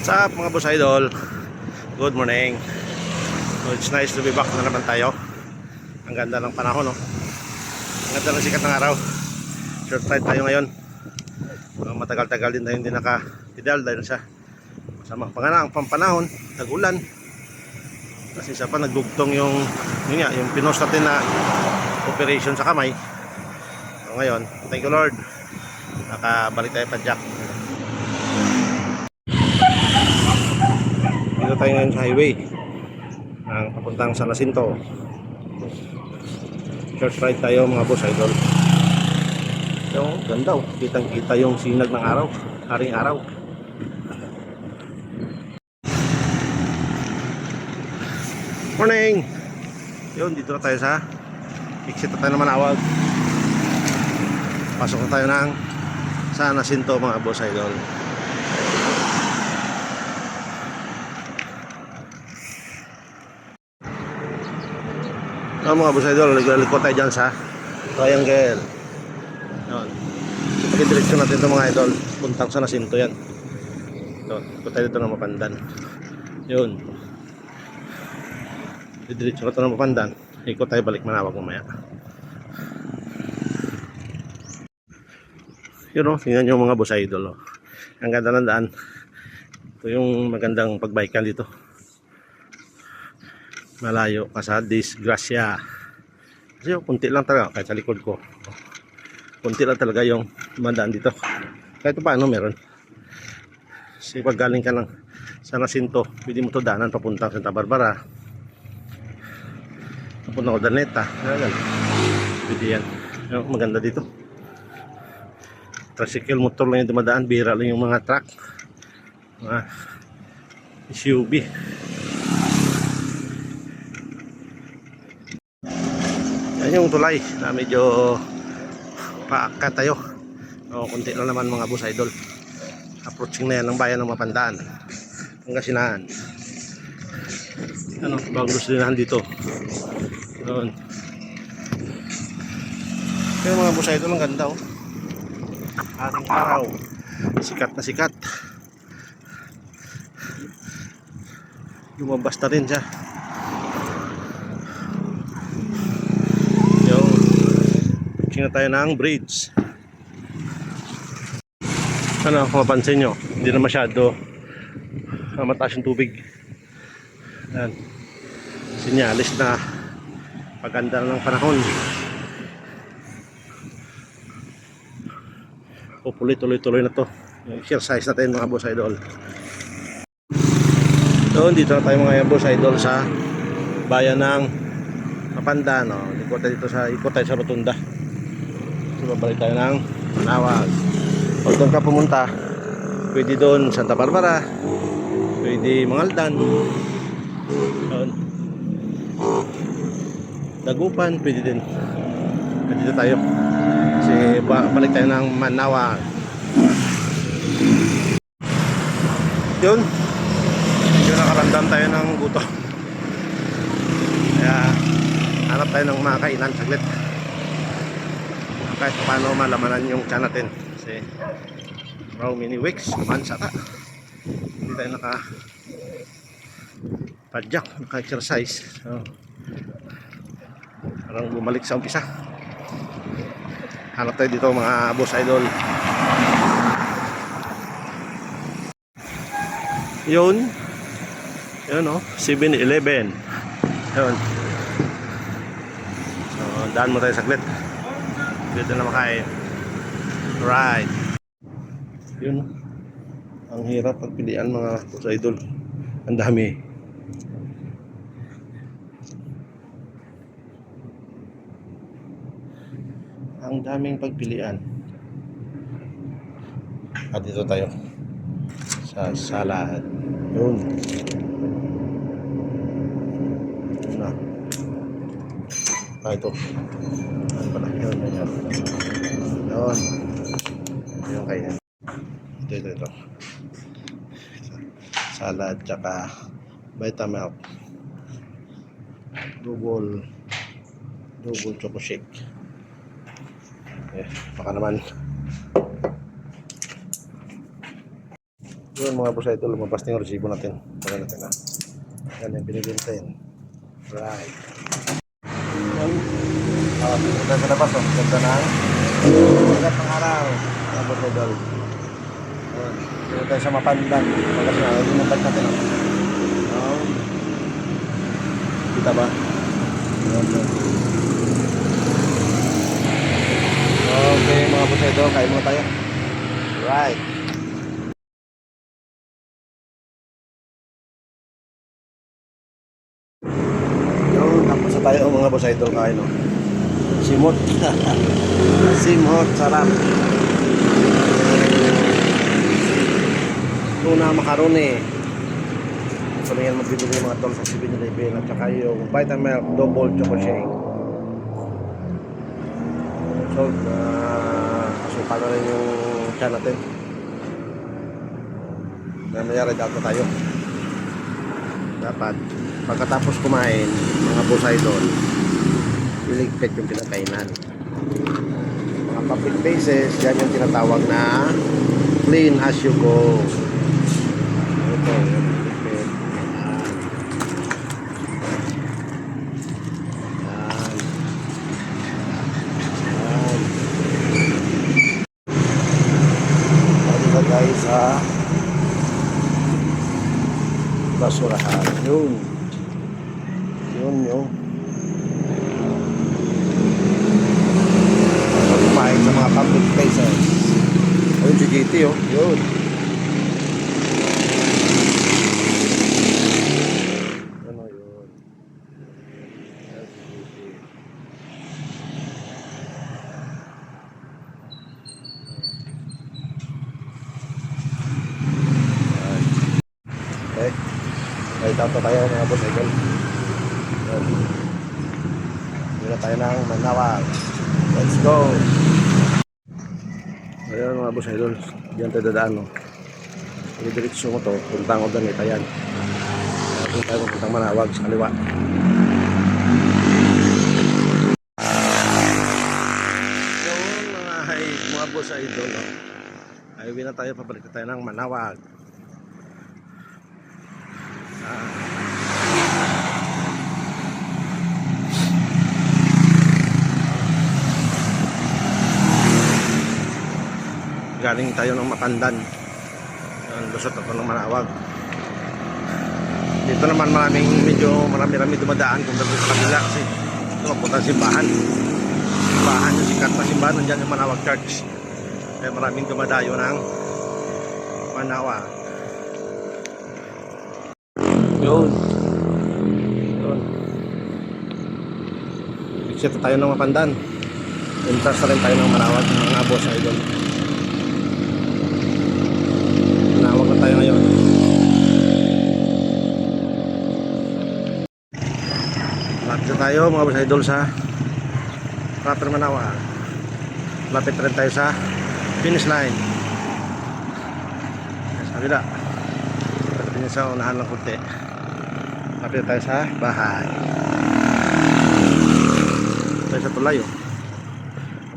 What's up mga boss idol? Good morning. So it's nice to be back na naman tayo. Ang ganda ng panahon, no? Ang ganda ng sikat ng araw. Short ride tayo ngayon. Matagal-tagal din tayo hindi naka-pedal dahil sa masamang panahon, tag-ulan. Kasi isa pa nagdugtong yung pinost natin na operation sa kamay. So ngayon, thank you Lord, nakabalik tayo pa jack. Dito tayo ngayon sa highway ang papuntang San Jacinto. Short ride tayo mga boss idol. Yung ganda, oh. Kitang kita yung sinag ng araw, haring araw. Morning. Yun, dito na tayo sa exit na tayo ng Manawag. Pasok na tayo ng San Jacinto mga boss idol. Mga boss idol, liko tayo dyan sa triangle. Yun, pag-direksyon natin ito mga idol, puntang San Jacinto yan. Ito, ikot tayo dito ng Mapandan. Yun, didiretso na ito ng Mapandan, ikot tayo balik Manawag mamaya. Yun o, tingnan nyo mga boss idol, oh. Ang ganda ng daan. Ito yung magandang pagbikan dito. Malayo ka sa disgrasya. Kasi kunti lang talaga kahit sa likod ko. Kunti lang talaga yung mandaan dito. Kahit paano meron. Kasi pag galing ka ng San Jacinto, pwede mo to daanan papuntang Santa Barbara, papuntang Urdaneta. Pwede yan. Maganda dito. Tricycle, motor lang yung dumadaan. Bira lang yung mga truck, mga SUV. Yan yung tulay na medyo paakat tayo. Kunti lang naman mga boss idol. Approaching na yan ng bayan ng Mapandaan, Pangasinan. Ano, bagong luslinahan dito. Doon. Pero mga boss idol, ang ganda, oh. Ating araw, sikat na sikat. Lumabas na rin siya. Na tayo ng bridge. Ano, kung mapansin nyo, hindi na masyado mataas yung tubig. Yan, sinyalis na paganda ng panahon. Tuloy-tuloy na to yung exercise natin mga boss idol. So dito na tayo mga boss idol sa bayan ng Mapandan, no? Ikot tayo sa Rotunda. Babalik tayo ng Manawag. Pag doon ka pumunta, pwede doon Santa Barbara, pwede Mangaldan, Dagupan, pwede din. Dito tayo kasi balik tayo ng Manawag. Yun, medyo nakaramdam tayo ng gutom, kaya hanap tayo ng mga kainan saglit kahit paano malamanan yung tiyan natin. Kasi raw mini weeks naman saka hindi tayo padjak, naka-exercise. So parang bumalik sa umpisa. Hanap tayo dito mga boss idol. Yun, oh, 7-Eleven. Yun, so daan mo tayo saglit. Dito na makain. Right. Yun. Ang hirap pagpilian mga boss idol. Ang dami. Ang daming pagpilian. At dito tayo sa salad. Yun. Yun na. Ito. Ano pala? Yun. Yun. Yung kainin. Ito. Salad, tsaka Vitamilk. Double choco shake. Baka naman Yun mga boss idol, lumabas na yung resibo natin. Para natin na. Yan yung binigyan natin. Right. Yun. Ganda sa labas oh. Ganda na. Ganda pang araw. Mga boss idol. Yun. Yun tayo sa Mapandan. Pagkas na, lumabas natin oh. Kita ba? Yun, yun. Okay mga boss idol, kain muna tayo. Right. Yun, tapos na tayo mga boss idol kain no. Simot. Simot, sarap. Tuna macaroni. So yan magbibigay mga tol sa 7-Eleven at saka yung Vitamilk Double Choco Shake. So, asukal na rin yung tiyan natin. Namayari dapat tayo. Dapat, pagkatapos kumain, mga boss idol, iligpit yung pinakainan. Mga public places, yan yung tinatawag na clean as you go. Ito, yung iligpit. Guys sa basurahan yun yung kumain sa mga public places ayun si GT oh yun ano yun okay. Ay, tato tayo mga boss idol. Muna tayo ng Manawag. Let's go! Ayan mga boss idol. Diyan tayo dadaan. No? Diretso mo to. Puntang Ordaneta yan. Punta tayo puntang Manawag sa kaliwa. Yun mga boss idol. No? Ayun na tayo. Pabalik tayo ng Manawag. Galing tayo ng Mapandan. Lusot ako ng Manawag. Dito naman marami-rami dumadaan kung dito sa kabila kasi ito mapunta simbahan. Simbahan yung sikat na simbahan nandiyan yung Manawag Church. Kaya maraming dumadayo ng Manawag. Yun. Exit tayo ng Mapandan. Entrance na rin tayo ng Manawag mga boss idol. Manawag na tayo ngayon. Lapit na tayo mga boss idol sa proper Manawag. Lapit rin tayo sa finish line. Sa kabila. Lapit din sa unahan lang kunti. Lapit tayo sa bahay. Tayo sa tulay oh.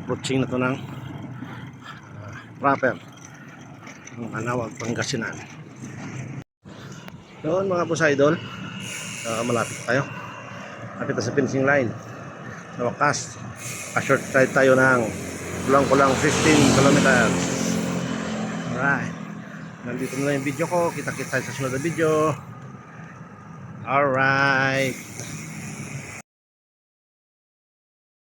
Approaching na to ng proper Manawag, Pangasinan. Doon mga boss idol, malapit tayo. Lapit sa finishing line. Sa wakas, short ride tayo ng kulang-kulang 15 kilometers. Alright. Nandito na yung video ko. Kita-kita sa sunod na video. Alright.